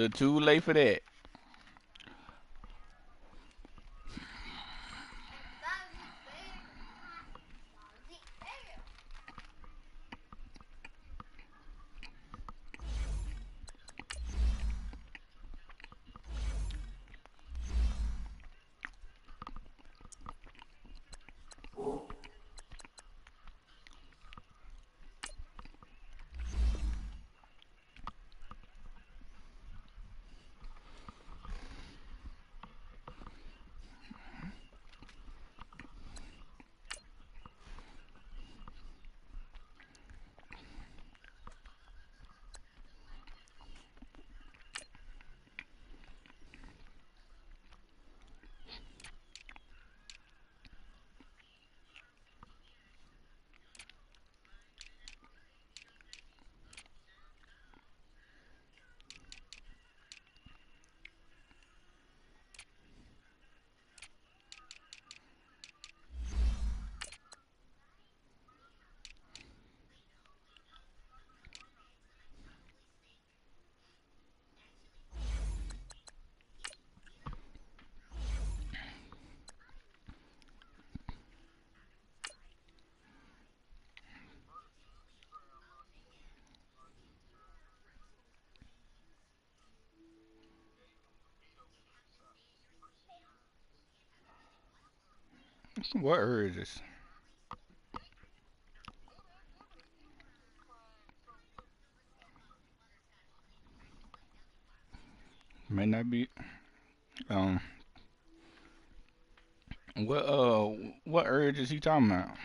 little too late for that. What urge is? May not be. Um. What what urge is he talking about?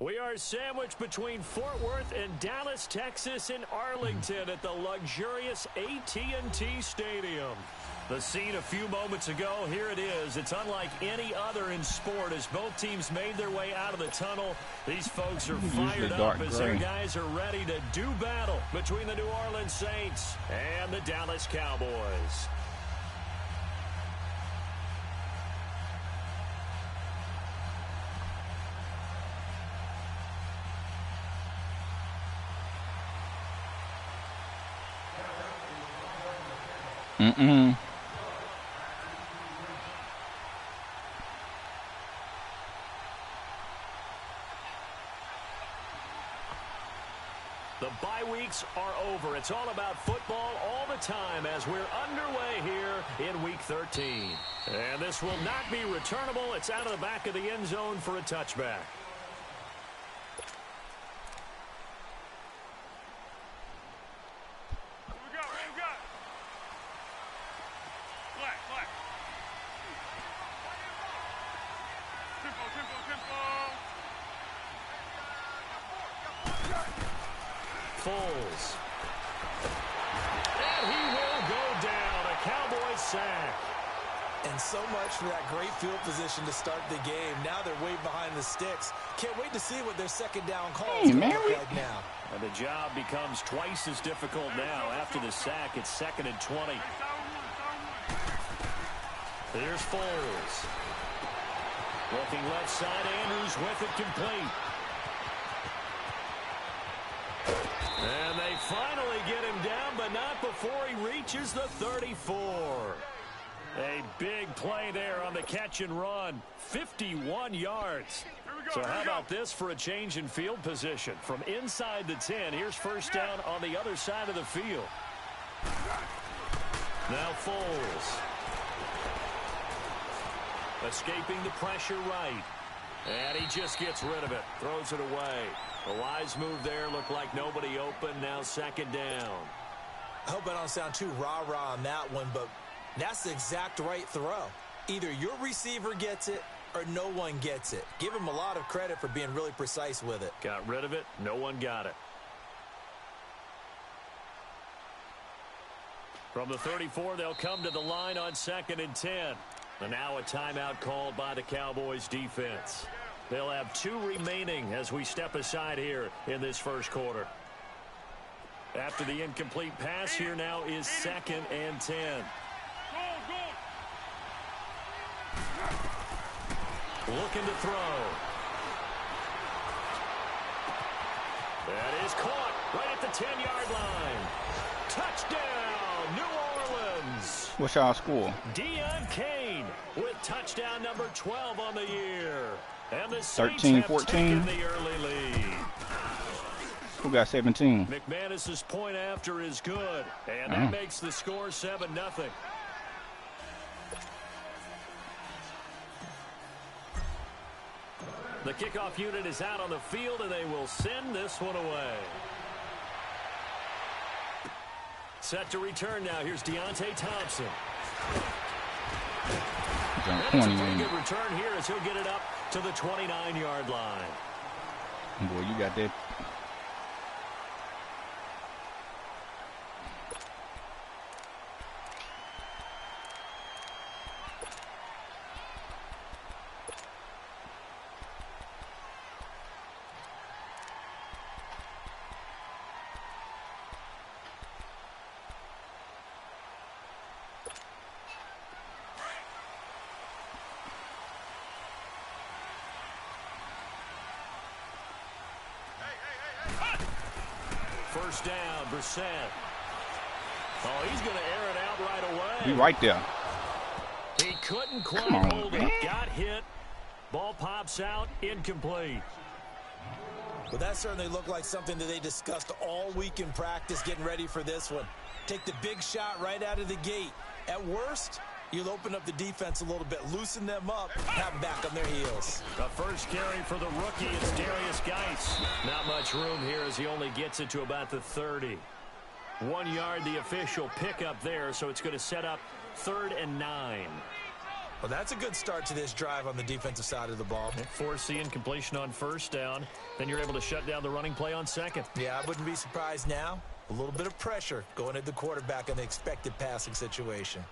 We are sandwiched between Fort Worth and Dallas, Texas, in Arlington at the luxurious AT&T Stadium. The scene a few moments ago, here it is. It's unlike any other in sport as both teams made their way out of the tunnel. These folks are fired up as their guys are ready to do battle between the New Orleans Saints and the Dallas Cowboys. Mm-mm. The bye weeks are over. It's all about football all the time as we're underway here in Week 13. And this will not be returnable. It's out of the back of the end zone for a touchback. Foles. And he will go down. A Cowboys sack. And so much for that great field position to start the game. Now they're way behind the sticks. Can't wait to see what their second down calls look like now. And the job becomes twice as difficult now. After the sack, it's 2nd and 20. Here's Foles. Looking left side, Andrews with it complete. And they finally get him down, but not before he reaches the 34. A big play there on the catch and run. 51 yards. So how about this for a change in field position? From inside the 10, here's first down on the other side of the field. Now Foles. Escaping the pressure right. And he just gets rid of it. Throws it away. A wise move there. Looked like nobody open. Now 2nd down. I hope I don't sound too rah-rah on that one, but that's the exact right throw. Either your receiver gets it or no one gets it. Give him a lot of credit for being really precise with it. Got rid of it. No one got it. From the 34, they'll come to the line on 2nd and 10. And now a timeout called by the Cowboys defense. They'll have 2 remaining as we step aside here in this first quarter. After the incomplete pass, here now is 2nd and 10. Looking to throw. That is caught right at the 10-yard line. Touchdown, New Orleans. What's y'all score? Deion Kane with touchdown number 12 on the year. And the Saints 13-14. have taken the early lead. Who got 17? McManus's point after is good, and that makes the score 7-0. The kickoff unit is out on the field, and they will send this one away. Set to return now. Here's Deontay Thompson. And it's a pretty good return here as he'll get it up to the 29-yard line. Boy, you got that. First down, Brissett. Oh, he's going to air it out right away. He right there. He couldn't quite hold it. Got hit. Ball pops out, incomplete. Well, that certainly looked like something that they discussed all week in practice getting ready for this one. Take the big shot right out of the gate. At worst, you'll open up the defense a little bit, loosen them up, have them back on their heels. The first carry for the rookie is Darius Geis. Not much room here as he only gets it to about the 30. 1 yard, the official pickup there, so it's going to set up 3rd and 9. Well, that's a good start to this drive on the defensive side of the ball. Force the incompletion on first down. Then you're able to shut down the running play on 2nd. Yeah, I wouldn't be surprised now. A little bit of pressure going at the quarterback in the expected passing situation.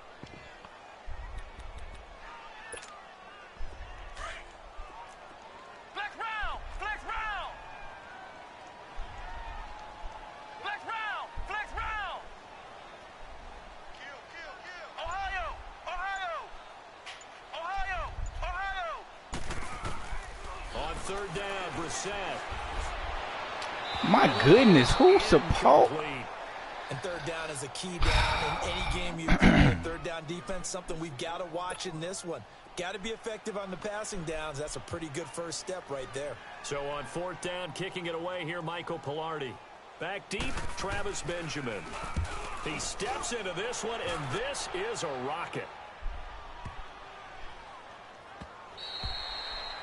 Third down, Brissett. My goodness, who's supposed? And third down is a key down in any game you play. Third down defense, something we've got to watch in this one. Got to be effective on the passing downs. That's a pretty good first step right there. So on 4th down, kicking it away here, Michael Pilardi. Back deep, Travis Benjamin. He steps into this one, and this is a rocket.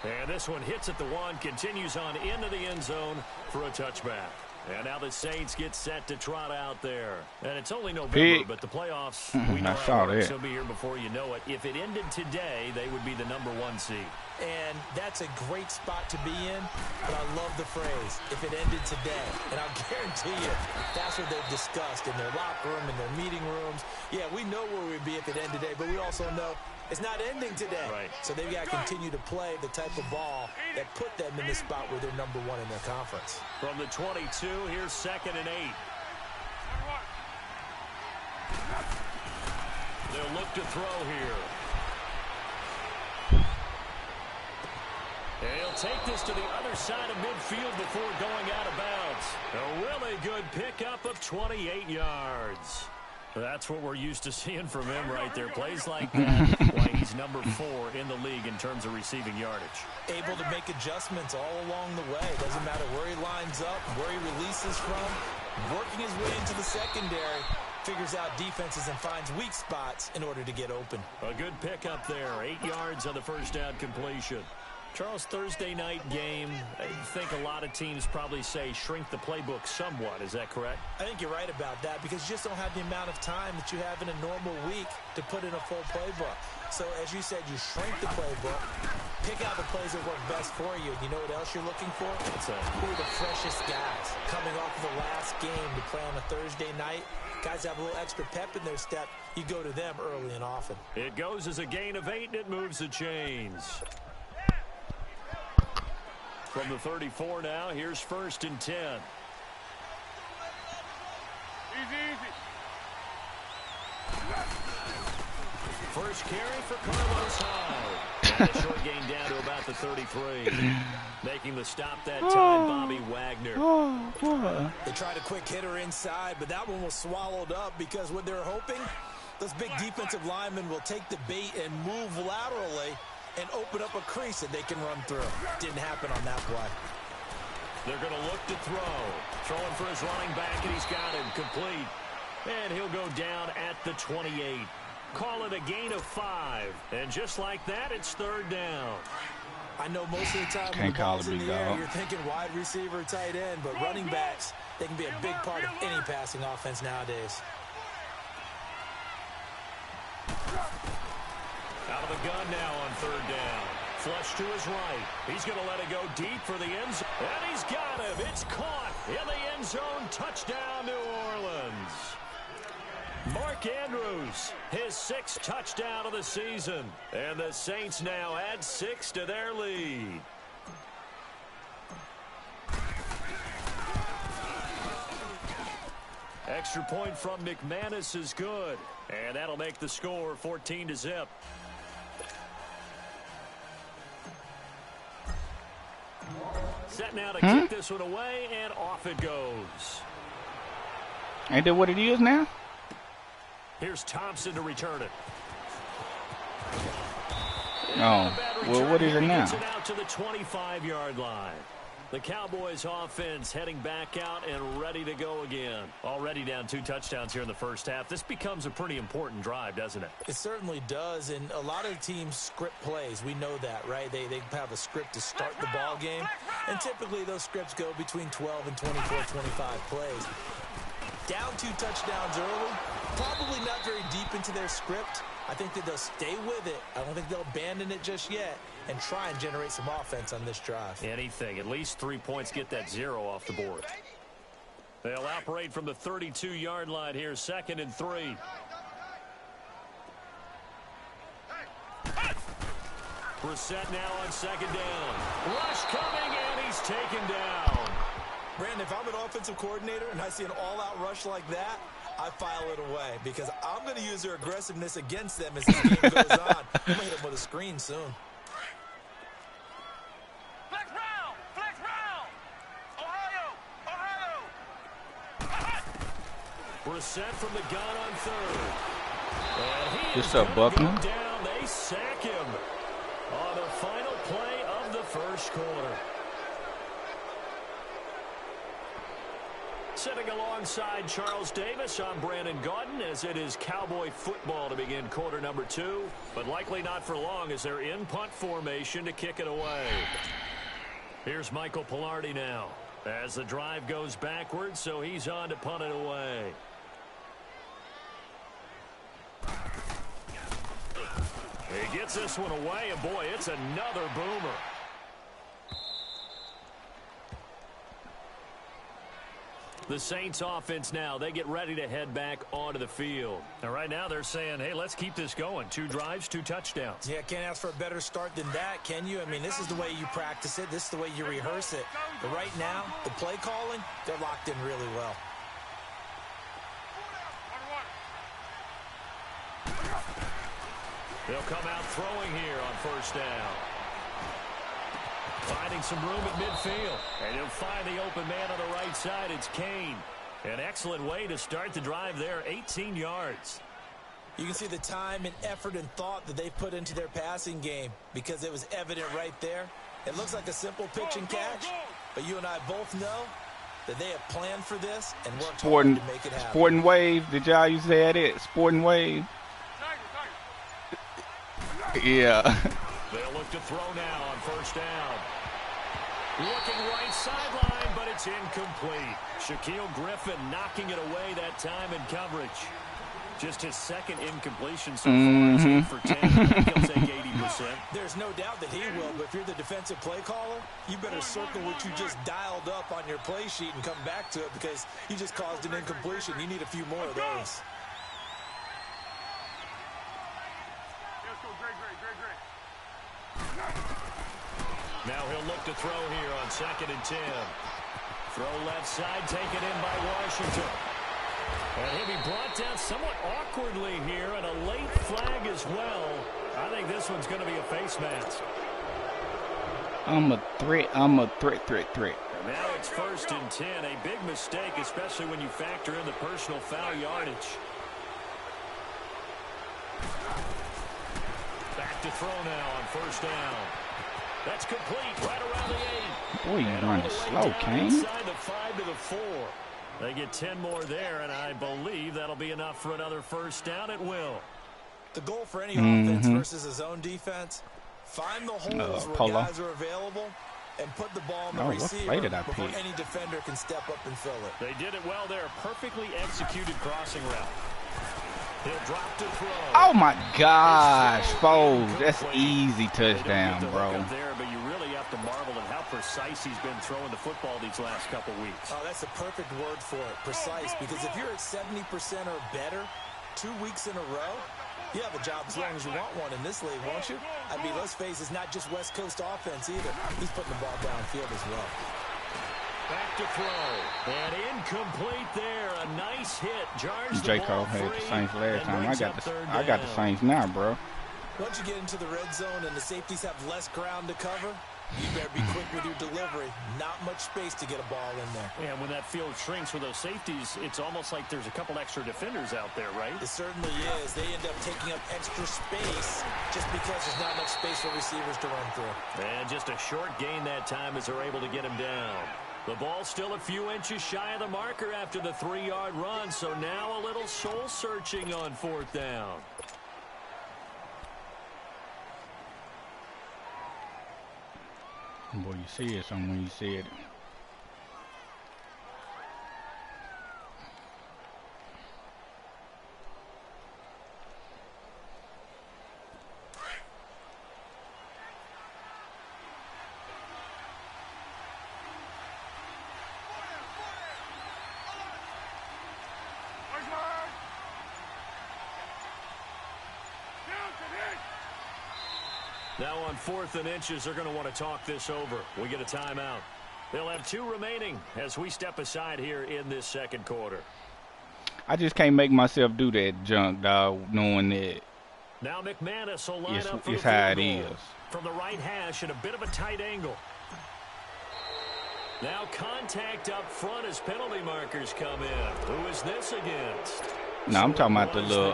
And this one hits at the 1, continues on into the end zone for a touchback. And now the Saints get set to trot out there. And it's only November, but the playoffs, we know how it works. They'll be here before you know it. If it ended today, they would be the #1 seed. And that's a great spot to be in, but I love the phrase, if it ended today. And I'll guarantee you, that's what they've discussed in their locker room, in their meeting rooms. Yeah, we know where we'd be if it ended today, but we also know it's not ending today. Right. So they've got to continue to play the type of ball that put them in the spot where they're #1 in their conference. From the 22, here's 2nd and 8. They'll look to throw here. And he'll take this to the other side of midfield before going out of bounds. A really good pickup of 28 yards. That's what we're used to seeing from him right there. Plays like that, why he's #4 in the league in terms of receiving yardage. Able to make adjustments all along the way. Doesn't matter where he lines up, where he releases from. Working his way into the secondary. Figures out defenses and finds weak spots in order to get open. A good pickup there. 8 yards on the first down completion. Charles, Thursday night game, I think a lot of teams probably say shrink the playbook somewhat. Is that correct? I think you're right about that because you just don't have the amount of time that you have in a normal week to put in a full playbook. So, as you said, you shrink the playbook, Pick out the plays that work best for you. You know what else you're looking for? Who are the freshest guys coming off of the last game to play on a Thursday night? Guys have a little extra pep in their step. You go to them early and often. It goes as a gain of 8, and it moves the chains. From the 34 now, here's 1st and 10. Easy. First carry for Carlos Hyde. And a short gain down to about the 33. Making the stop that time, Bobby Wagner. They tried a quick hitter inside, but that one was swallowed up because what they're hoping, those big defensive linemen will take the bait and move laterally and open up a crease that they can run through. Didn't happen on that play. They're going to look to throw. Throwing for his running back, and he's got him complete. And he'll go down at the 28. Call it a gain of 5. And just like that, it's 3rd down. I know most of the time when the ball's in the air, you're thinking wide receiver, tight end, but running backs, they can be a big part of any passing offense nowadays. Out of the gun now on 3rd down. Flush to his right. He's going to let it go deep for the end zone. And he's got him. It's caught in the end zone. Touchdown, New Orleans. Mark Andrews, his 6th touchdown of the season. And the Saints now add 6 to their lead. Extra point from McManus is good. And that'll make the score 14-0. Set now to kick this one away, and off it goes. Ain't that what it is now? Here's Thompson to return it. Oh, well, what is it now? Gets it out to the 25-yard line. The Cowboys offense heading back out and ready to go again. Already down 2 touchdowns here in the first half. This becomes a pretty important drive, doesn't it? It certainly does, and a lot of teams script plays. We know that, right? They have a script to start the ball game, and typically those scripts go between 12 and 24, 25 plays. Down 2 touchdowns early, probably not very deep into their script. I think that they'll stay with it. I don't think they'll abandon it just yet and try and generate some offense on this drive. Anything. At least 3 points, get that 0 off the board. They'll operate from the 32-yard line here, 2nd and 3. Brissett now on 2nd down. Rush coming, and he's taken down. Brandon, if I'm an offensive coordinator and I see an all-out rush like that, I file it away because I'm going to use their aggressiveness against them as this game goes on. I'm going to hit them with a screen soon. Flex round! Ohio! Brissett from the gun on 3rd. What's up, Buckner? Down. They sack him on the final play of the first quarter. Sitting alongside Charles Davis, I'm Brandon Gaudin, as it is Cowboy football to begin quarter number 2, but likely not for long as they're in punt formation to kick it away. Here's Michael Pilardi now as the drive goes backwards, so he's on to punt it away. He gets this one away, and boy, it's another boomer. The Saints offense now, they get ready to head back onto the field. And right now they're saying, hey, let's keep this going. 2 drives, 2 touchdowns. Yeah, can't ask for a better start than that, can you? I mean, this is the way you practice it. This is the way you rehearse it. But right now, the play calling, they're locked in really well. They'll come out throwing here on 1st down. Finding some room at midfield. And he'll find the open man on the right side. It's Kane. An excellent way to start the drive there. 18 yards. You can see the time and effort and thought that they put into their passing game because it was evident right there. It looks like a simple pitch and catch, but you and I both know that they have planned for this and worked hard to make it happen. Sporting Wave. Did y'all used to have it? Sporting Wave. Yeah. They'll look to throw now on 1st down. Looking right sideline, but it's incomplete. Shaquille Griffin knocking it away that time in coverage. Just his second incompletion so far. He's 8 for 10. He'll take 80%. There's no doubt that he will, but if you're the defensive play caller, you better circle what you just dialed up on your play sheet and come back to it because you just caused an incompletion. You need a few more of those. Now he'll look to throw here on 2nd and 10. Throw left side, taken in by Washington. And he'll be brought down somewhat awkwardly here, and a late flag as well. I think this one's going to be a face mask. I'm a threat. I'm a threat. And now it's 1st and 10. A big mistake, especially when you factor in the personal foul yardage. Back to throw now on 1st down. That's complete right around the 8. Boy, you running slow, Kane. Inside the 5 to the 4. They get 10 more there, and I believe that'll be enough for another 1st down at will. The goal for any offense versus his own defense, find the holes where guys are available and put the ball in the receiver before any defender can step up and fill it. They did it well there. Perfectly executed crossing route. He'll drop to throw. Oh, my gosh, Foles. That's easy touchdown, bro. There, but you really have to marvel at how precise he's been throwing the football these last couple weeks. Oh, that's the perfect word for it, precise, because if you're at 70% or better 2 weeks in a row, you have a job as long as you want one in this league, won't you? I mean, let's face it, it's not just West Coast offense either. He's putting the ball downfield as well. Back to throw. And incomplete there. A nice hit. Jars J. Cole had the Saints last time. I got the Saints now, bro. Once you get into the red zone and the safeties have less ground to cover, you better be quick with your delivery. Not much space to get a ball in there. And when that field shrinks with those safeties, it's almost like there's a couple extra defenders out there, right? It certainly is. They end up taking up extra space just because there's not much space for receivers to run through. And just a short gain that time as they're able to get him down. The ball's still a few inches shy of the marker after the 3-yard run, so now a little soul-searching on 4th down. Boy, you see it when you see it. Now on 4th and inches, they're going to want to talk this over. We get a timeout. They'll have 2 remaining as we step aside here in this 2nd quarter. I just can't make myself do that junk, dog, knowing that now McManus will line up for it's the how field it goal. is. From the right hash at a bit of a tight angle. Now contact up front as penalty markers come in. Who is this against? No, I'm talking about the little,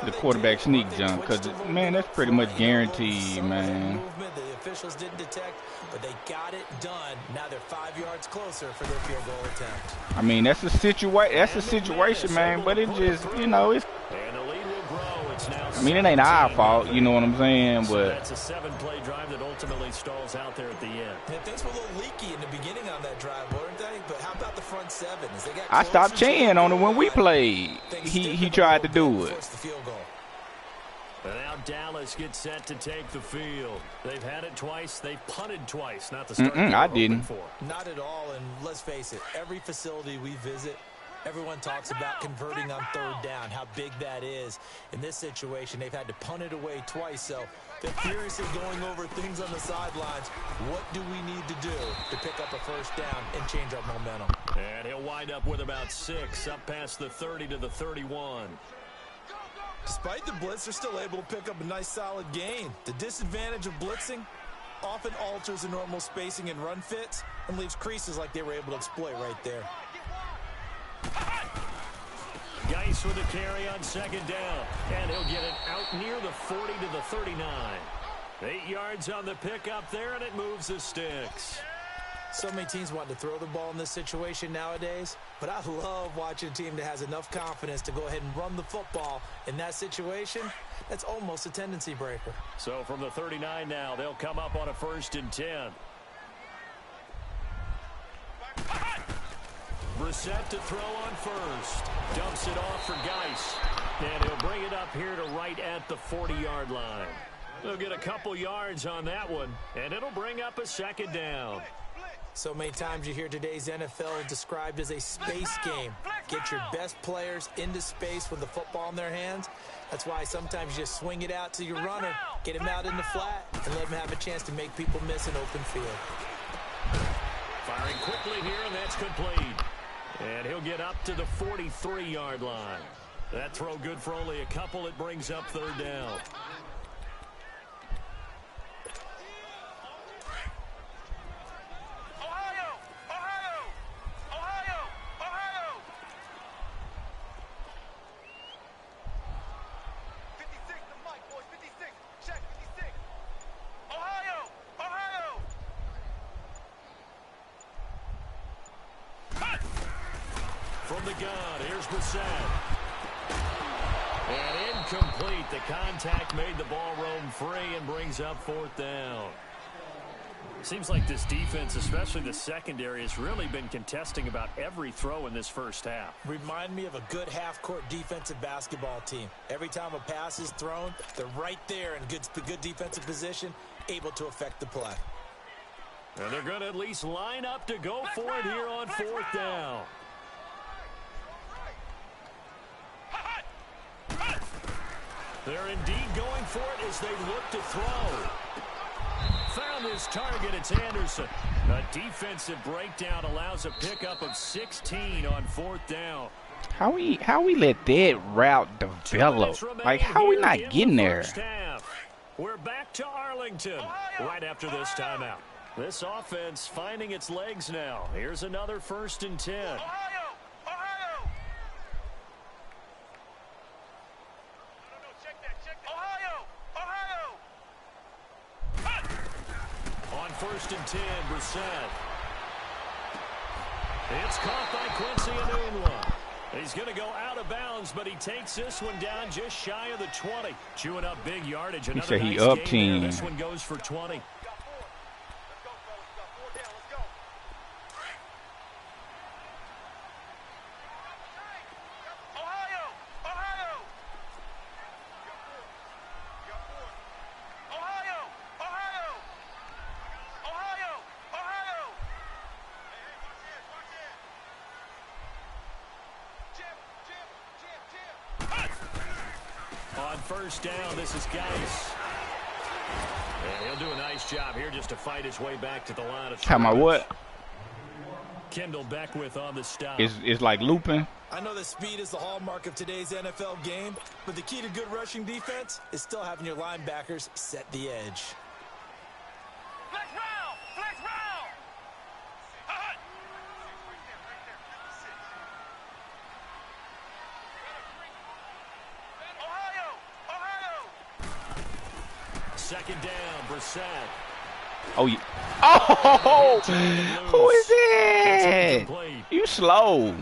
the quarterback sneak jump, because, man, that's pretty much guaranteed, man. The officials didn't detect, but they got it done. Now they're 5 yards closer for their field goal attempt. I mean, that's a situation, man, but it just, you know, it's. I mean, it ain't our fault, you know what I'm saying, but that's a 7-play drive that ultimately stalls out there at the end. And things were a little leaky in the beginning on that drive, weren't they? But how about the front 7? As they got I stopped cheering on it when we played. He tried to do it. But now Dallas gets set to take the field. They've had it twice. They've punted twice. Not the start I didn't. Not at all. And let's face it, every facility we visit, everyone talks about converting on 3rd down, how big that is. In this situation, they've had to punt it away twice, so they're furiously going over things on the sidelines. What do we need to do to pick up a 1st down and change our momentum? And he'll wind up with about 6, up past the 30 to the 31. Despite the blitz, they're still able to pick up a nice solid gain. The disadvantage of blitzing often alters the normal spacing and run fits and leaves creases like they were able to exploit right there. Geis with a carry on 2nd down, and he'll get it out near the 40 to the 39. 8 yards on the pickup there, and it moves the sticks. So many teams want to throw the ball in this situation nowadays, but I love watching a team that has enough confidence to go ahead and run the football. In that situation, that's almost a tendency breaker. So from the 39 now, they'll come up on a 1st and 10. Brissett to throw on first. Dumps it off for Geis. And he'll bring it up here to right at the 40-yard line. They'll get a couple yards on that one, and it'll bring up a second down. So many times you hear today's NFL described as a space game. Get your best players into space with the football in their hands. That's why sometimes you just swing it out to your runner, get him out in the flat, and let him have a chance to make people miss an open field. Firing quickly here, and that's complete. And he'll get up to the 43-yard line. That throw good for only a couple. It brings up third down. From the gun, here's Brissett. And incomplete. The contact made the ball roam free and brings up fourth down. Seems like this defense, especially the secondary, has really been contesting about every throw in this first half. Remind me of a good half-court defensive basketball team. Every time a pass is thrown, they're right there in good defensive position, able to affect the play. And they're going to at least line up to go for it here on fourth down. They're indeed going for it as they look to throw. Found his target. It's Anderson. A defensive breakdown allows a pickup of 16 on fourth down. How we let that route develop? Like, how we not getting there? We're back to Arlington right after this timeout. This offense finding its legs now. Here's another 1st and 10. On 1st and 10, Brissett. It's caught by Quincy Enunwa. He's going to go out of bounds, but he takes this one down just shy of the 20. Chewing up big yardage. Another said he nice up gain 10. there. This one goes for 20. On 1st down, this is Geis. And he'll do a nice job here just to fight his way back to the line of scrimmage. How my what? Kendall Beckwith on the stop. It's like looping. I know that speed is the hallmark of today's NFL game, but the key to good rushing defense is still having your linebackers set the edge. Flex round! Flex round! Hot! Ohio! Second down, Brissett. Oh, yeah. Oh, who is it? You slow.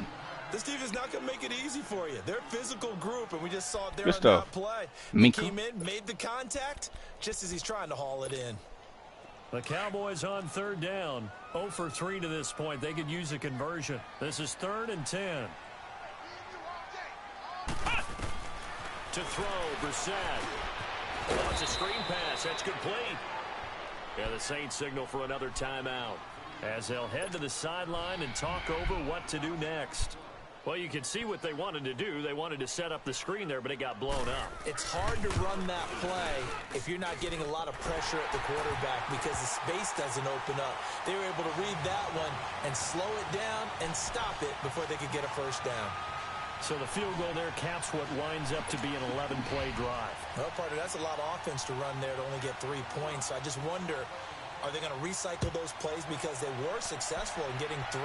This team is not going to make it easy for you. They're a physical group, and we just saw it there Good on stuff. that play. He Minka. came in, made the contact, just as he's trying to haul it in. The Cowboys on 3rd down. 0 for 3 to this point. They could use a conversion. This is 3rd and 10. To throw, Brissett. Oh, it's a screen pass. That's complete. And the Saints signal for another timeout as they'll head to the sideline and talk over what to do next. Well, you can see what they wanted to do. They wanted to set up the screen there, but it got blown up. It's hard to run that play if you're not getting a lot of pressure at the quarterback because the space doesn't open up. They were able to read that one and slow it down and stop it before they could get a 1st down. So the field goal there caps what winds up to be an 11-play drive. Well, partner, that's a lot of offense to run there to only get 3 points. I just wonder, are they going to recycle those plays because they were successful in getting 3?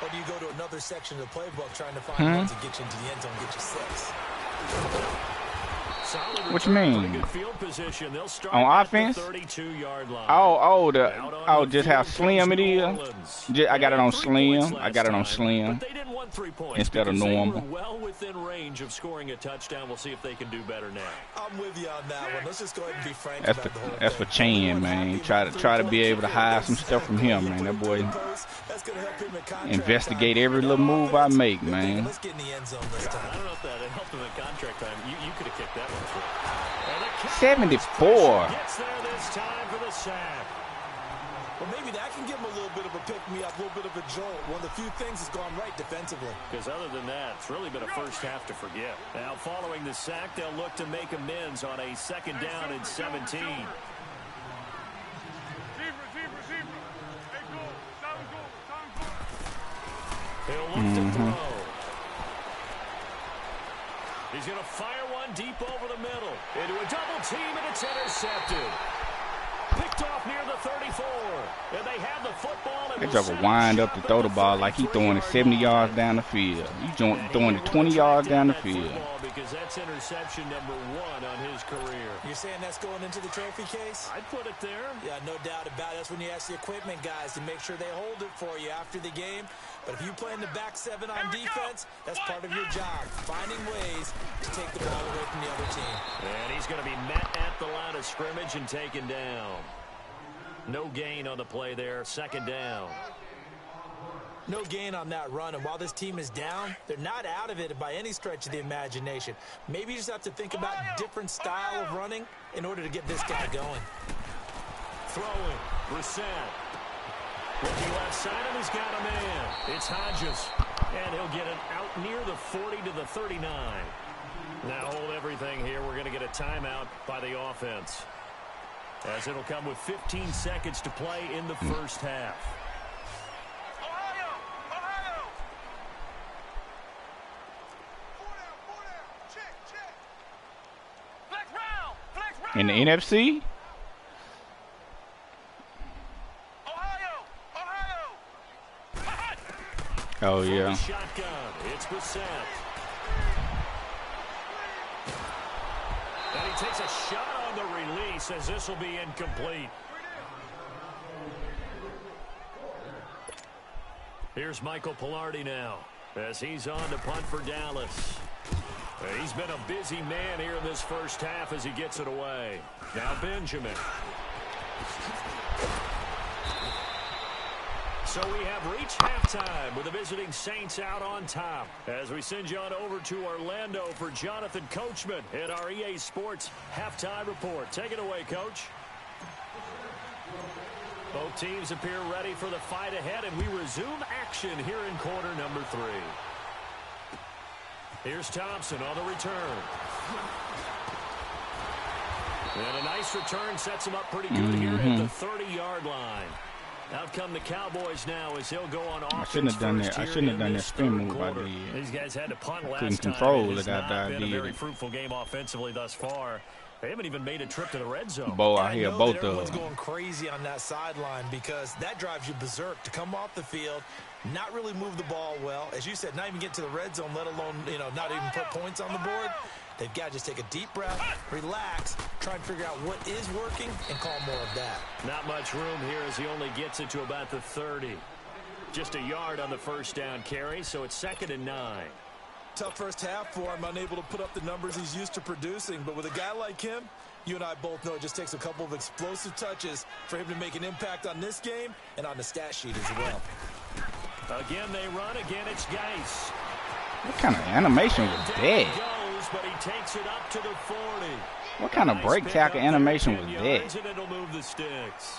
Or do you go to another section of the playbook trying to find ones that get you into the end zone, get you 6? What you mean? Good field position. They'll start On at the offense? 32-yard line. Just how slim it is. I got it on slim. I got it on slim. But they didn't want 3 points instead of because they normal. were well within range of scoring a touchdown. We'll see if they can do better now. I'm with you on that one. Let's just go ahead and be frank That's about the whole for thing. Chan, man. Try to be able to hide some stuff from him, man. That boy. That's That's going to help him in contract investigate time. every little move I make, man. Let's get in the end zone this time. I don't know if that helped him in contract time. You could have kicked that one through. 74. Gets there this time for the sack. Well, maybe that can give him a little bit of a pick-me-up, a little bit of a jolt. One of the few things that's gone right defensively. Because other than that, it's really been a first half to forget. Now, following the sack, they'll look to make amends on a second down and 17. He'll look to throw. He's going to fire one deep over the middle. Into a double team, and it's intercepted. Picked off near the 34. And they have the football. That joker wind up to throw the ball like he throwing it 70 yards down the field. He's throwing it 20 yards down the field. Because that's interception number 1 on his career. You're saying that's going into the trophy case? I'd put it there. Yeah, no doubt about it. That's when you ask the equipment guys to make sure they hold it for you after the game. But if you play in the back 7 on defense, that's part of your job, finding ways to take the ball away from the other team. And he's going to be met at the line of scrimmage and taken down. No gain on the play there, second down. No gain on that run, and while this team is down, they're not out of it by any stretch of the imagination. Maybe you just have to think about different style of running in order to get this guy going. Throwing, Brissett. Looking left side, and he's got a man. It's Hodges, and he'll get it out near the 40 to the 39. Now hold everything here. We're going to get a timeout by the offense, as it'll come with 15 seconds to play in the first half. In the NFC? Oh, yeah. Shotgun. It's Brissett. And he takes a shot on the release as this will be incomplete. Here's Michael Pilardi now as he's on to punt for Dallas. He's been a busy man here in this first half as he gets it away. Now Benjamin. So we have reached halftime with the visiting Saints out on top. As we send you on over to Orlando for Jonathan Coachman at our EA Sports Halftime Report. Take it away, Coach. Both teams appear ready for the fight ahead, and we resume action here in quarter number 3. Here's Thompson on the return. And a nice return sets him up pretty good here at the 30-yard line. Out come the Cowboys now as he'll go on offense. I shouldn't have done that. I shouldn't have done that spin move I did. These guys had to punt last couldn't time. control It has it. not been a very fruitful game offensively thus far. They haven't even made a trip to the red zone. Boy, I hear both of them. Everyone's going crazy on that sideline because that drives you berserk to come off the field, not really move the ball well. As you said, not even get to the red zone, let alone, not even put points on the board. They've got to just take a deep breath, relax, try and figure out what is working, and call more of that. Not much room here as he only gets it to about the 30. Just a yard on the first down carry, so it's 2nd and 9. Tough first half for him, unable to put up the numbers he's used to producing. But with a guy like him, you and I both know it just takes a couple of explosive touches for him to make an impact on this game and on the stat sheet as well. Again, they run. Again, it's Geis. What kind of animation was that? Goes, but he takes it up to the 40. What kind of break tackle animation was that? And it'll move the sticks.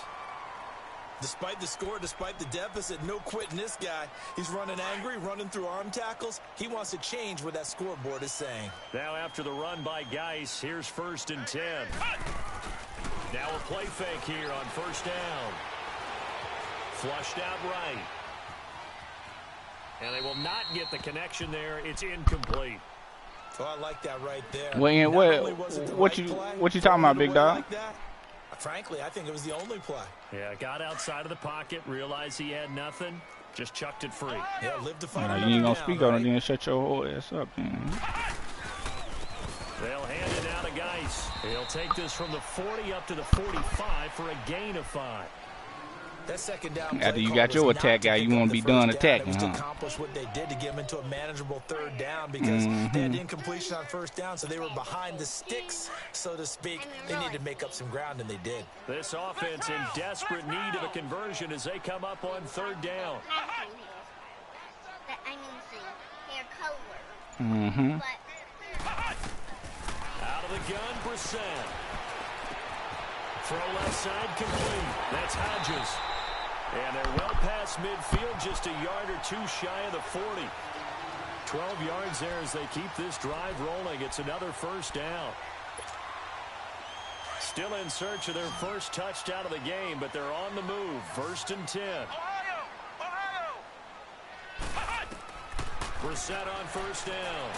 Despite the score, despite the deficit, no quitting this guy. He's running angry, running through arm tackles. He wants to change what that scoreboard is saying. Now after the run by Geis, here's 1st and 10. Now a play fake here on first down. Flushed out right. And they will not get the connection there. It's incomplete. Oh, I like that right there. Well, what you talking about, big dog? Like that, frankly, I think it was the only play. Yeah, got outside of the pocket, realized he had nothing, just chucked it free. Yeah, lived to fight. You ain't gonna speak on it, then shut your whole ass up, man. They'll hand it out to Geis. He'll take this from the 40 up to the 45 for a gain of 5. That second down After play you call got was your not attack to guy, pick you up want to the be first done down. attacking, It was to huh? accomplish what they did to get them into a manageable third down because they had incompletion on first down, so they were behind the sticks, so to speak. They needed to make up some ground, and they did. This offense in desperate need of a conversion as they come up on third down. Mm-hmm. Out of the gun, Brissett. Throw left side complete. That's Hodges. And they're well past midfield, just a yard or two shy of the 40. 12 yards there as they keep this drive rolling. It's another first down. Still in search of their first touchdown of the game, but they're on the move. 1st and 10. Brissett on first down.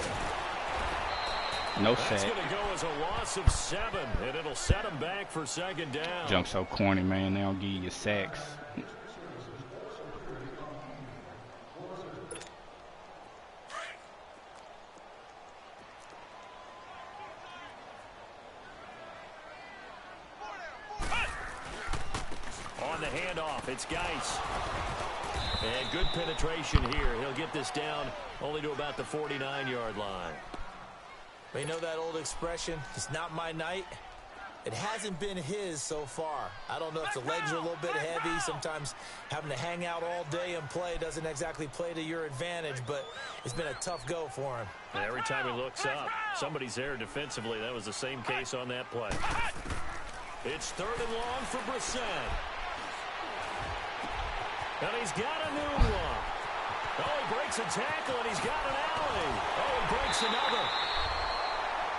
No That's sack. going to go as a loss of 7, and it'll set them back for second down. Junk so corny, man. They don't give you sacks. On the handoff, it's Geis. And good penetration here. He'll get this down only to about the 49-yard line. But you know that old expression, it's not my night? It hasn't been his so far. I don't know if the legs are a little bit heavy. Sometimes having to hang out all day and play doesn't exactly play to your advantage, but it's been a tough go for him. And every time he looks up, somebody's there defensively. That was the same case on that play. It's 3rd and long for Brissett. And he's got a new one. Oh, he breaks a tackle, and he's got an alley. Oh, he breaks another.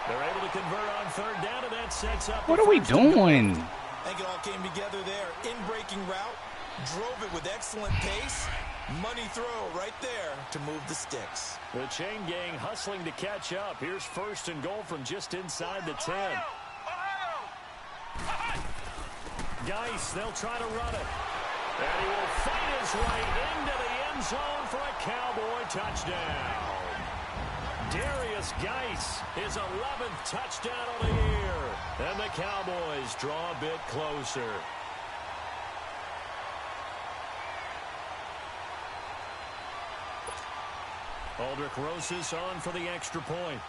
They're able to convert on third down, and that sets up. What are we doing? I think it all came together there. In-breaking route, drove it with excellent pace. Money throw right there to move the sticks. The chain gang hustling to catch up. Here's 1st and goal from just inside the 10. Geis, they'll try to run it. And he will fight his way into the end zone for a Cowboy touchdown. Darius Geis, his 11th touchdown of the year. And the Cowboys draw a bit closer. Aldrich Rosas on for the extra point.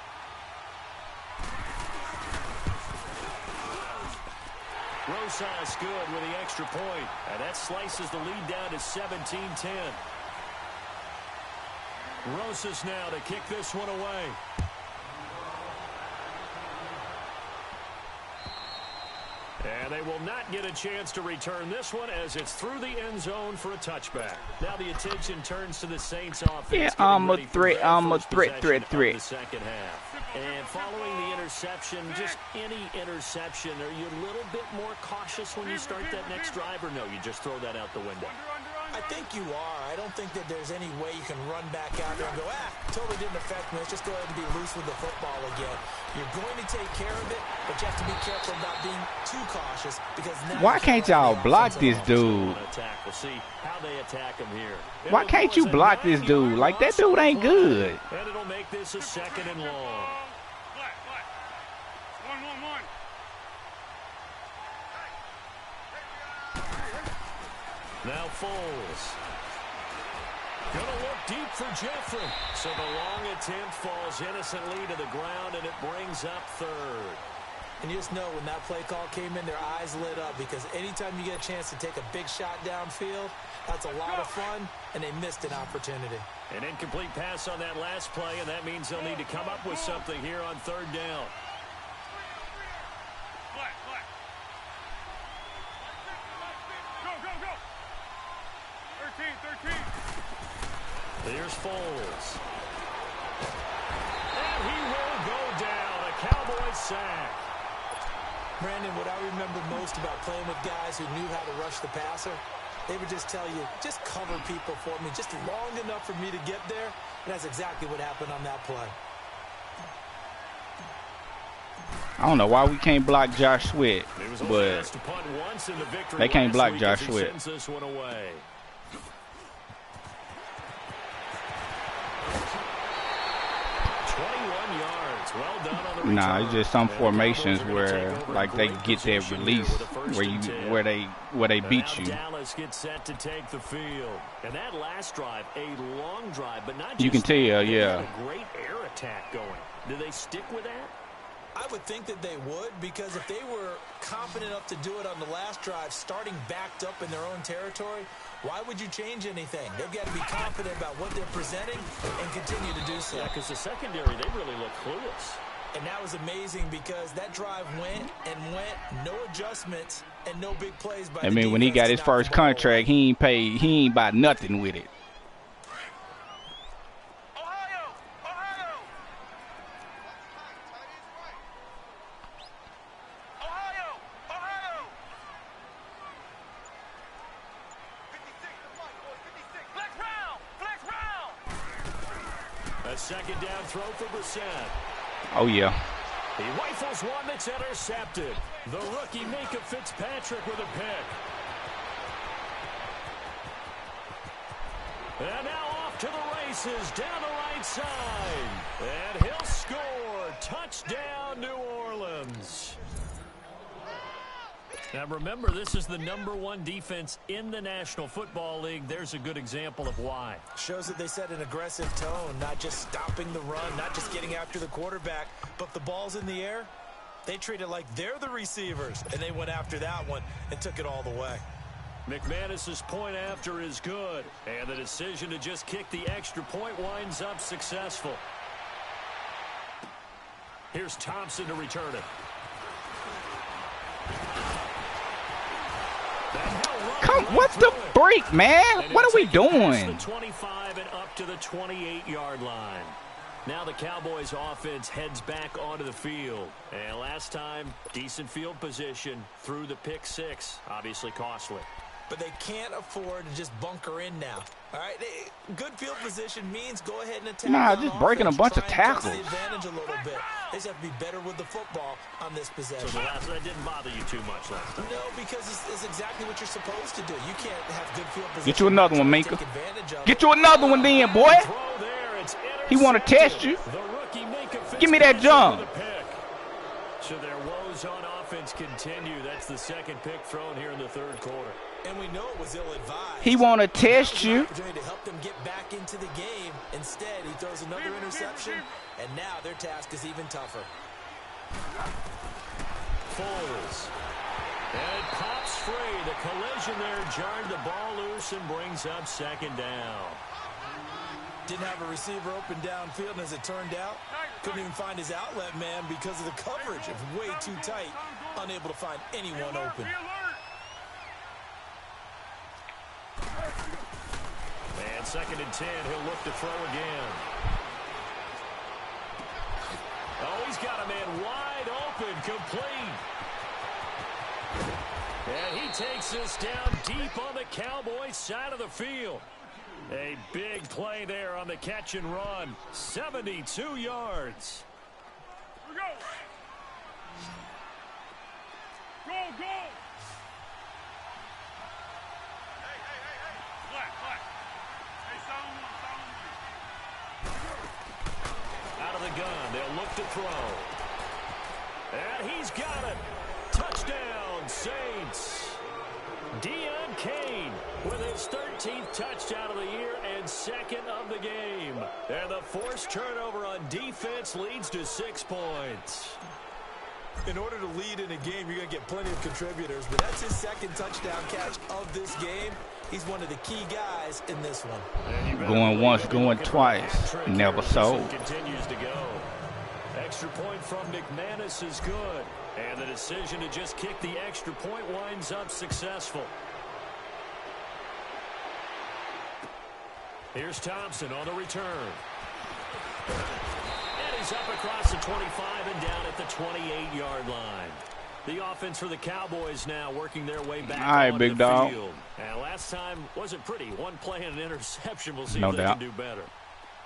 Rosas good with the extra point. And that slices the lead down to 17-10. Rosas now to kick this one away. And they will not get a chance to return this one as it's through the end zone for a touchback. Now the attention turns to the Saints offense. Yeah, I'm a threat. The second half. And following the interception, just any interception, are you a little bit more cautious when you start that next drive, or no, you just throw that out the window? I think you are. I don't think that there's any way you can run back out there and go, totally didn't affect me. Let's just go ahead and be loose with the football again. You're going to take care of it, but you have to be careful about being too cautious because now. Why can't y'all block this dude? We'll see how they attack him here. Why can't you block this dude? Like, that dude ain't good. And it'll make this a 2nd and long. Now Foles. Gonna look deep for Jeffrey. So the long attempt falls innocently to the ground, and it brings up 3rd. And you just know when that play call came in, their eyes lit up because anytime you get a chance to take a big shot downfield, that's a lot of fun, and they missed an opportunity. An incomplete pass on that last play, and that means they'll need to come up with something here on 3rd down. Here's Foles. And he will go down. A Cowboy sack. Brandon, what I remember most about playing with guys who knew how to rush the passer, they would just tell you, just cover people for me, just long enough for me to get there. And that's exactly what happened on that play. I don't know why we can't block Josh Sweat, but they can't block Josh Sweat. This one away. 21 yards. It's well done on the Nah, return. it's just some And the formations Cowboys are gonna where take over like they great get their position release here with a first and 10. where they beat Now you. Dallas gets set to take the field. And that last drive, a long drive, but not just You can tell, they yeah. had a great air attack going. Do they stick with that? I would think that they would, because if they were confident enough to do it on the last drive, starting backed up in their own territory, why would you change anything? They've got to be confident about what they're presenting and continue to do so. Yeah, because the secondary, they really look clueless. And that was amazing because that drive went and went, no adjustments and no big plays by I the mean, when he got defense his to knock first the ball away. contract, he ain't buy nothing with it. Ohio! Ohio! Ohio! Ohio! 56, the fight, boys, 56. Flex round! Flex round! A second down throw for Brissett. Oh yeah. He rifles one that's intercepted. The rookie Minka Fitzpatrick with a pick. And now off to the races down the right side. And he'll score. Touchdown, New Orleans. Now remember, this is the #1 defense in the National Football League. There's a good example of why. Shows that they set an aggressive tone, not just stopping the run, not just getting after the quarterback, but if the ball's in the air, they treat it like they're the receivers, and they went after that one and took it all the way. McManus's point after is good, and the decision to just kick the extra point winds up successful. Here's Thompson to return it. Come, what's the break, man? What are we doing? The 25 and up to the 28-yard line. Now the Cowboys offense heads back onto the field. And last time, decent field position through the pick six. Obviously costly. But they can't afford to just bunker in now. All right, good field position means go ahead and attack. Nah, on just breaking a offense, bunch of try and press tackles. the advantage a little bit. They just have to be better with the football on this possession. So that didn't bother you too much last time. No, because it's exactly what you're supposed to do. You can't have good field position. Get you another one, Take Minka. advantage of Get it. you another one then, boy. Throw there, it's He want to test you. the rookie Minka Give me that Fitzpatrick jump. with a pick. So their woes on offense continue. That's the second pick thrown here in the third quarter. And we know it was ill-advised. He want to test you. Opportunity to help them get back into the game. Instead, he throws another interception, and now their task is even tougher. Foles. And it pops free. The collision there jarred the ball loose and brings up second down. Didn't have a receiver open downfield, and as it turned out, couldn't even find his outlet man because of the coverage. It was way too tight, unable to find anyone open. And second and 10, he'll look to throw again. Oh, he's got a man wide open, complete. And he takes this down deep on the Cowboys side of the field. A big play there on the catch and run. 72 yards. Here we go. Go, go. Hey. Flat. Hey, sound one. Out of the gun, they'll look to throw. And he's got it. Touchdown, Saints. Deion Kane with his 13th touchdown of the year and second of the game. And the forced turnover on defense leads to 6 points. In order to lead in a game, you're going to get plenty of contributors, but that's his second touchdown catch of this game. He's one of the key guys in this one. Going once, going twice. Never sold. Continues to go. Extra point from McManus is good. And the decision to just kick the extra point winds up successful. Here's Thompson on the return. And he's up across the 25 and down at the 28-yard line. The offense for the Cowboys now working their way back All right, on big the dog. field. And last time wasn't pretty. One play and an interception. We'll see No if they doubt. can do better.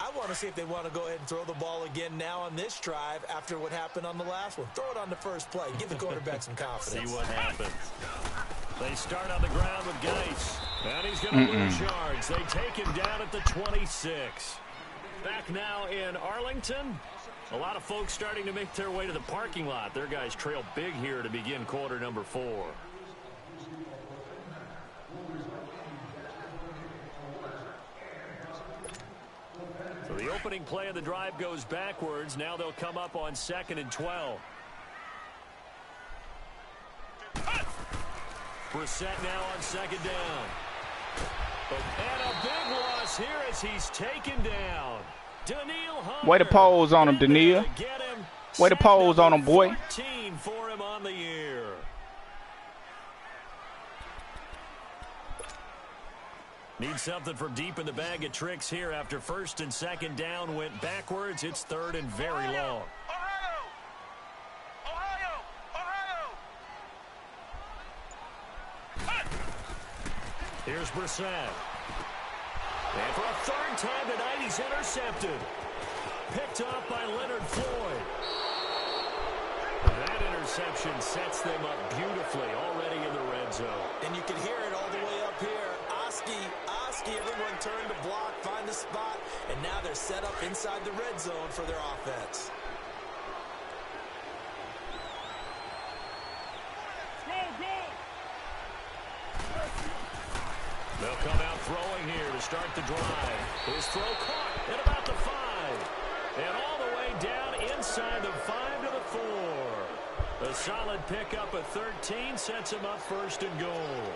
I want to see if they want to go ahead and throw the ball again now on this drive after what happened on the last one. Throw it on the first play. Give the quarterback some confidence. See what happens. They start on the ground with Geis. And he's going to lose yards. They take him down at the 26. Back now in Arlington. A lot of folks starting to make their way to the parking lot. Their guys trail big here to begin quarter number 4. So the opening play of the drive goes backwards. Now they'll come up on 2nd and 12. Brissett now on 2nd down. And a big loss here as he's taken down. Daniil Hunter. Way to pose on him, Daniil. Way to pose on him, boy. 14 for him on the year. Need something from deep in the bag of tricks here after 1st and 2nd down went backwards. It's 3rd and very long. Here's Brissett. And for a 3rd time tonight, he's intercepted. Picked off by Leonard Floyd. That interception sets them up beautifully already in the red zone. And you can hear it all the way up here. Oski, everyone turned to block, find the spot, and now they're set up inside the red zone for their offense. They'll come out throwing here to start the drive. His throw caught at about the 5. And all the way down inside the 5 to the 4. A solid pickup of 13 sets him up 1st and goal.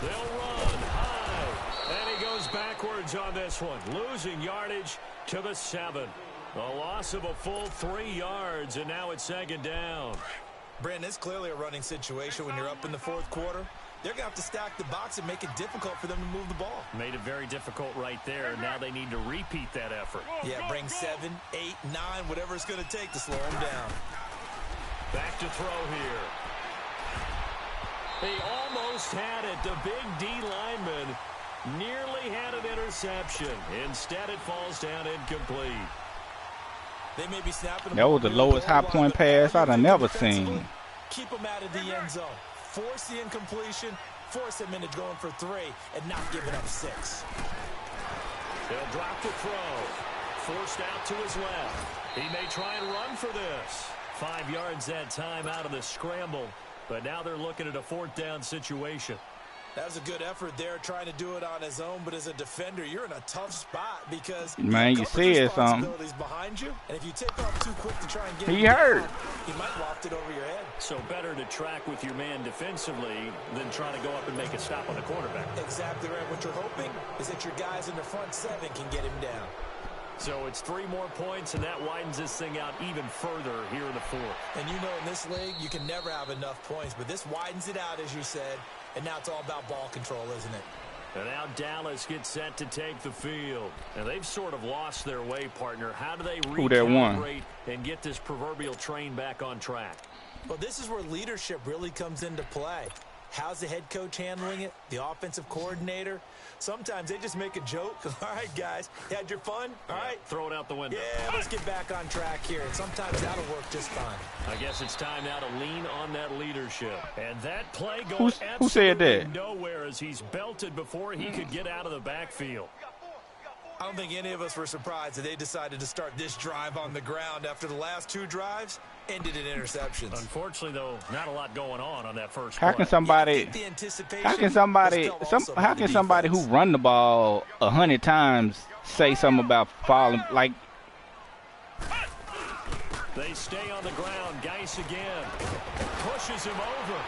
They'll run high. And he goes backwards on this one. Losing yardage to the 7. A loss of a full 3 yards, and now it's 2nd down. Brandon, it's clearly a running situation when you're up in the 4th quarter. They're going to have to stack the box and make it difficult for them to move the ball. Made it very difficult right there. Now they need to repeat that effort. Yeah, bring 7, 8, 9, whatever it's going to take to slow them down. Back to throw here. He almost had it. The big D lineman nearly had an interception. Instead, it falls down incomplete. They may be snapping. That was the lowest high point pass I'd have never seen. Keep them out of the end zone. Force the incompletion. Force them into going for 3 and not giving up 6. They'll drop the throw. Forced out to his left. He may try and run for this. 5 yards that time out of the scramble. But now they're looking at a 4th down situation. That was a good effort there, trying to do it on his own. But as a defender, you're in a tough spot because man, you said something. Behind you, and if you take off too quick to try and get he hurt. He might loft it over your head. So better to track with your man defensively than try to go up and make a stop on the quarterback. Exactly right. What you're hoping is that your guys in the front 7 can get him down. So it's 3 more points, and that widens this thing out even further here in the 4th. And you know in this league, you can never have enough points, but this widens it out, as you said, and now it's all about ball control, isn't it? And now Dallas gets set to take the field. And they've sort of lost their way, partner. How do they recalibrate and get this proverbial train back on track? Well, this is where leadership really comes into play. How's the head coach handling it? The offensive coordinator? Sometimes they just make a joke. All right, guys, you had your fun? All right. Throw it out the window. Yeah, let's get back on track here. And sometimes that'll work just fine. I guess it's time now to lean on that leadership. And that play goes who said that? Nowhere as he's belted before he could get out of the backfield. I don't think any of us were surprised that they decided to start this drive on the ground after the last 2 drives ended in interceptions. Unfortunately, though, not a lot going on that first How play. can somebody who run the ball 100 times say something about falling? Like, they stay on the ground. Geis again pushes him over.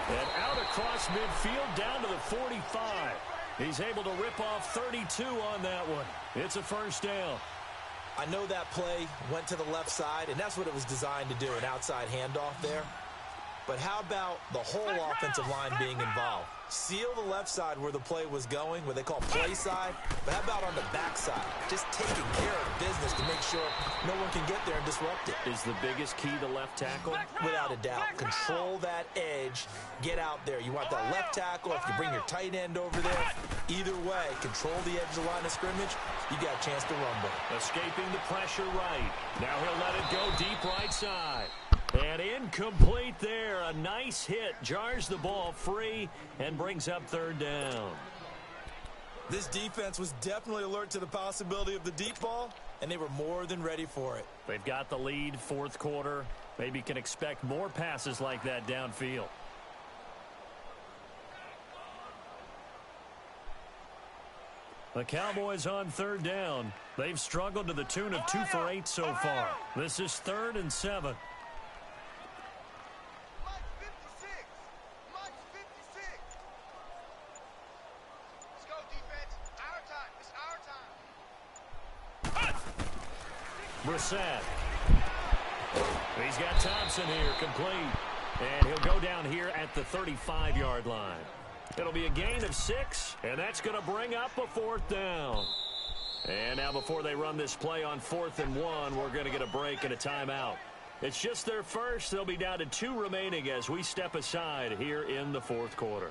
And out across midfield down to the 45. He's able to rip off 32 on that one. It's a 1st down. I know that play went to the left side, and that's what it was designed to do, an outside handoff there. But how about the whole offensive line being involved? Seal the left side where the play was going, what they call play side. But how about on the back side? Just taking care of business to make sure no one can get there and disrupt it. Is the biggest key the left tackle? Without a doubt. Control that edge. Get out there. You want that left tackle. If you bring your tight end over there, either way, control the edge of the line of scrimmage. You got a chance to rumble. Escaping the pressure right. Now he'll let it go deep right side. And incomplete there. A nice hit. Jars the ball free and brings up 3rd down. This defense was definitely alert to the possibility of the deep ball, and they were more than ready for it. They've got the lead, fourth quarter. Maybe can expect more passes like that downfield. The Cowboys on third down. They've struggled to the tune of 2 for 8 so far. This is 3rd and 7. Mike 56. Mike 56. Let's go, defense. Our time. It's our time. Brissett. He's got Thompson here, complete. And he'll go down here at the 35-yard line. It'll be a gain of 6, and that's going to bring up a 4th down. And now before they run this play on 4th and 1, we're going to get a break and a timeout. It's just their first. They'll be down to 2 remaining as we step aside here in the fourth quarter.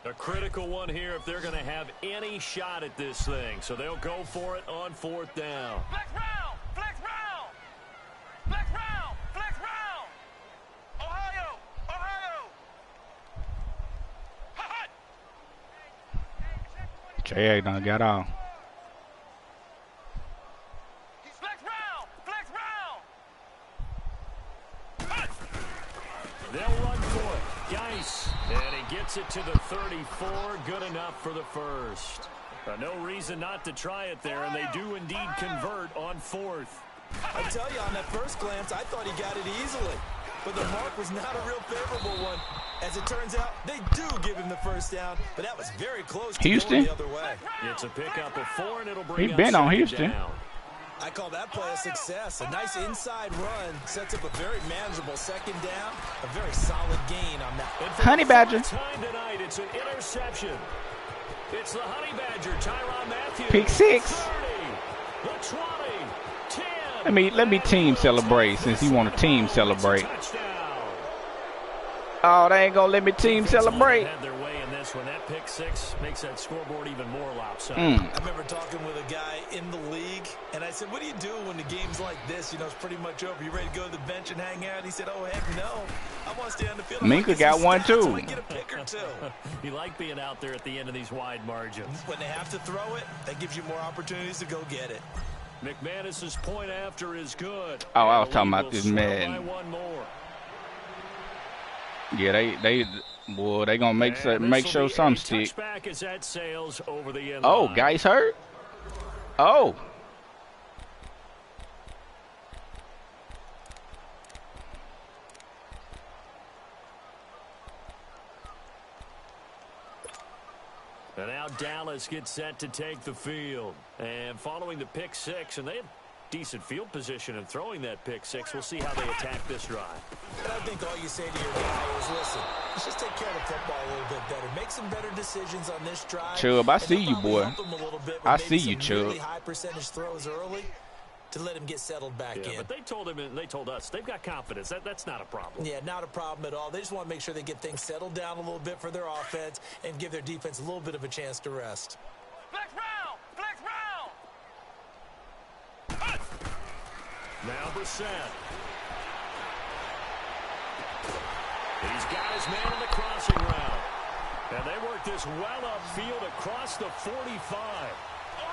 A critical one here if they're going to have any shot at this thing. So they'll go for it on 4th down. Flex round. Flex round. Flex round. Flex round. Ohio. Ohio. Hot. Jay done got off. He's flex round. Flex round. Hot. They'll run for it. Geis. And he gets it to the 34. Good enough for the first. No reason not to try it there, and they do indeed convert on 4th. I tell you, on that first glance, I thought he got it easily. But the mark was not a real favorable one. As it turns out, they do give him the first down, but that was very close to Houston? going the other way. It's a pickup of 4, and it'll bring He up been on 2nd Houston. down. I call that play a success. A nice inside run sets up a very manageable 2nd down. A very solid gain on that. And for Honey the Badger. first time tonight, it's an interception. It's the Honey Badger, Tyrann Mathieu. Pick 6. 30, the 20, 10. Let me team celebrate since you want to team celebrate. Oh, they ain't gonna let me team celebrate. Had their way in this one. That pick 6 makes that scoreboard even more lopsided. I remember talking with a guy in the league, and I said, what do you do when the game's like this? You know, it's pretty much over. You ready to go to the bench and hang out? He said, oh, heck no. I want to stay on the field. Minka got one, too. I get a pick or 2. You like being out there at the end of these wide margins. When they have to throw it, that gives you more opportunities to go get it. McManus's point after is good. Oh, I was And the talking lead about will this swell man. by 1 more. Yeah, they gonna make And make this'll sure be some a stick. touchback as that sails over the end Oh, line. guys hurt. Oh. And now Dallas gets set to take the field. And following the pick 6, and they have decent field position in throwing that pick 6. We'll see how they attack this drive. And I think all you say to your guy is, listen, let's just take care of the football a little bit better. Make some better decisions on this drive. Chubb, I And see they'll you, probably boy. help him a little bit with I maybe see you, some really Chubb. high percentage throws early to let him get settled back Yeah, in. but they told him and they told us they've got confidence. That's not a problem. Yeah, not a problem at all. They just want to make sure they get things settled down a little bit for their offense and give their defense a little bit of a chance to rest. Flex round. Flex round. Now Brissett. He's got his man in the crossing route. And they work this well upfield across the 45.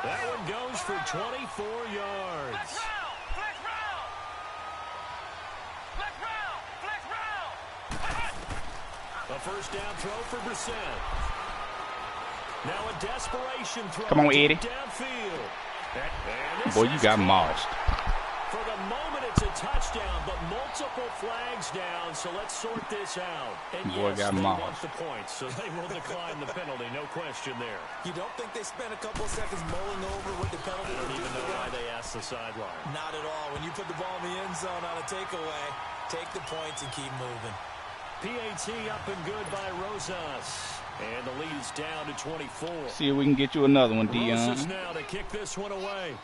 That one goes for 24 yards. Flex round. Flex round. Flex round. Flex round. A first down throw for Brissett. Now a desperation throw. Come on, Eddie. Downfield. And this Boy, you is got caught. mossed. For the moment, it's a touchdown, but multiple flags down, so let's sort this out. And Boy, yes, got they mossed. want the points, so they will decline the penalty, no question there. You don't think they spent a couple of seconds mulling over what the penalty I would don't do even to know the why guy? they asked the sideline. Not at all. When you put the ball in the end zone on a takeaway, take the points and keep moving. PAT up and good by Rosas. And the lead is down to 24. See if we can get you another one, Rosas Dion. now to kick this one away.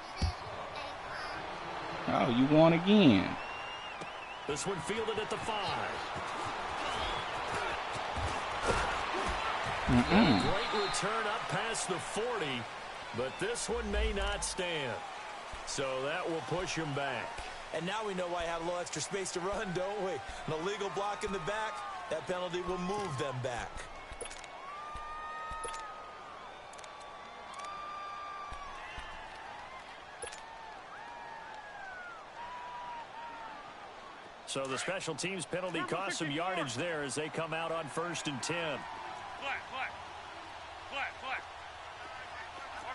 Oh, you won again. This one fielded at the 5. Great return up past the 40, but this one may not stand. So that will push him back. And now we know why I have a little extra space to run, don't we? An illegal block in the back, that penalty will move them back. So the special teams penalty cost some yardage there as they come out on 1st and 10. Flat, flat. Flat, flat.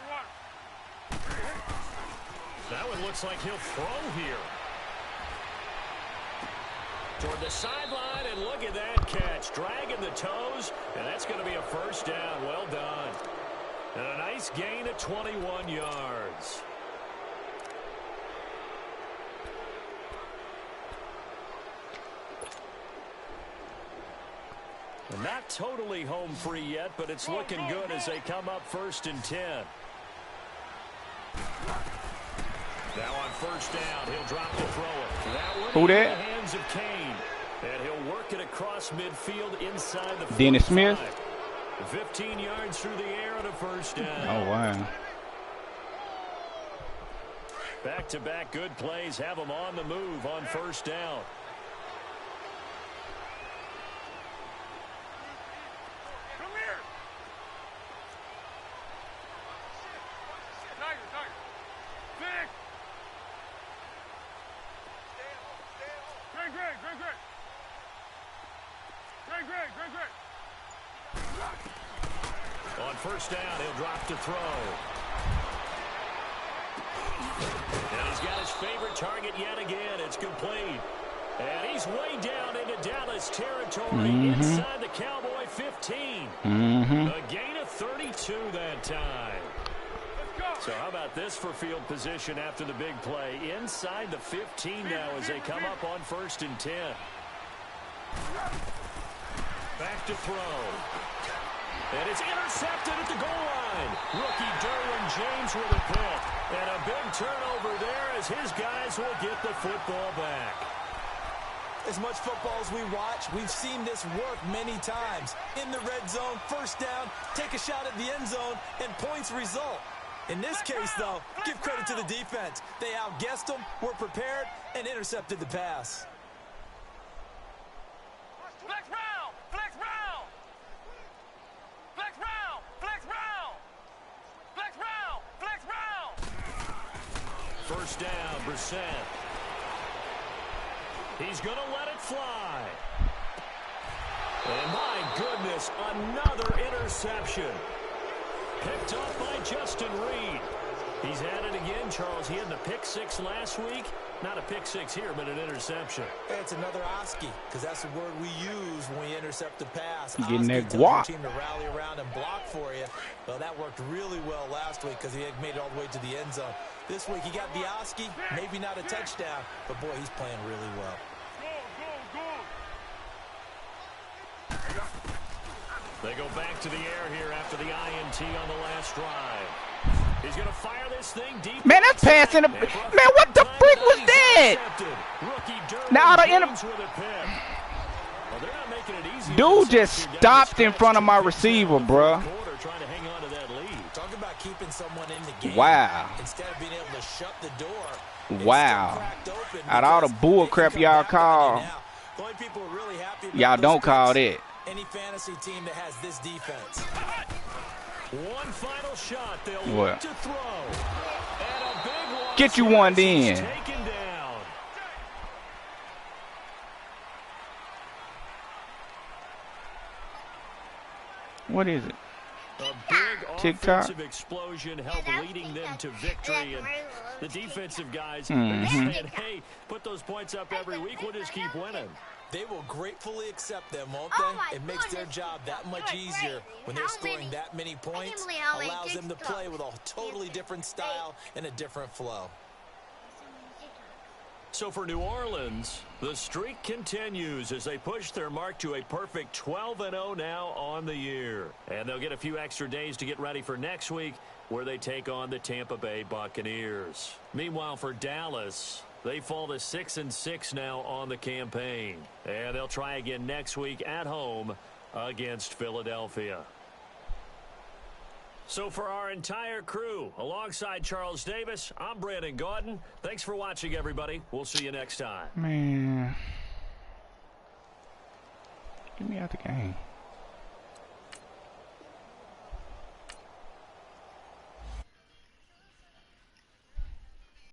Water. That one looks like he'll throw here. Toward the sideline, and look at that catch. Dragging the toes, and that's going to be a first down. Well done. And a nice gain of 21 yards. Not totally home free yet, but it's looking good as they come up 1st and 10. Now on 1st down, he'll drop to throw it. That one in the hands of Kane. And he'll work it across midfield inside the 45. Dennis Smith. 15 yards through the air on a first down. Oh, wow. Back-to-back good plays have them on the move on 1st down. On 1st down, he'll drop to throw. And he's got his favorite target yet again. It's complete. And he's way down into Dallas territory inside the Cowboy 15. A gain of 32 that time. So how about this for field position after the big play? Inside the 15 now as they come up on 1st and 10. Back to throw. And it's intercepted at the goal line. Rookie Derwin James with a pick. And a big turnover there as his guys will get the football back. As much football as we watch, we've seen this work many times. In the red zone, 1st down, take a shot at the end zone, and points result. In this case, though, give credit to the defense. They outguessed them, were prepared, and intercepted the pass. Flex round! Flex round! Flex round! Flex round! Flex round! Flex round! 1st down, Brissett. He's going to let it fly. And my goodness, another interception. Picked up by Justin Reed. He's had it again, Charles. He had the pick 6 last week. Not a pick 6 here, but an interception. It's another Oski, because that's the word we use when we intercept the pass. Getting that tells your guap. team to rally around and block for you. Well, that worked really well last week because he had made it all the way to the end zone. This week he got the Oski, maybe not a touchdown, but boy, he's playing really well. They go back to the air here after the INT on the last drive. He's going to fire this thing deep. Man, that's passing. Man, what the frick was that? Now the dude just stopped in front of my receiver, bro. Talk about keeping someone in the game. Wow. Instead of being able to shut the door. Wow. Out of all the bull crap y'all call, y'all don't call that. Any fantasy team that has this defense. One final shot. They'll What? look to throw. And a big one. Get you one then. Taken down. What is it? A big TikTok? offensive explosion helped leading them to victory. And the defensive guys are saying, hey, put those points up every week. We'll just keep winning. They will gratefully accept them, won't they? It makes their job that much easier when they're scoring that many points. Allows them to play with a totally different style and a different flow. So for New Orleans, the streak continues as they push their mark to a perfect 12-0 now on the year. And they'll get a few extra days to get ready for next week, where they take on the Tampa Bay Buccaneers. Meanwhile, for Dallas, they fall to 6-6 now on the campaign. And they'll try again next week at home against Philadelphia. So for our entire crew, alongside Charles Davis, I'm Brandon Gaudin. Thanks for watching, everybody. We'll see you next time. Man. Get me out the game.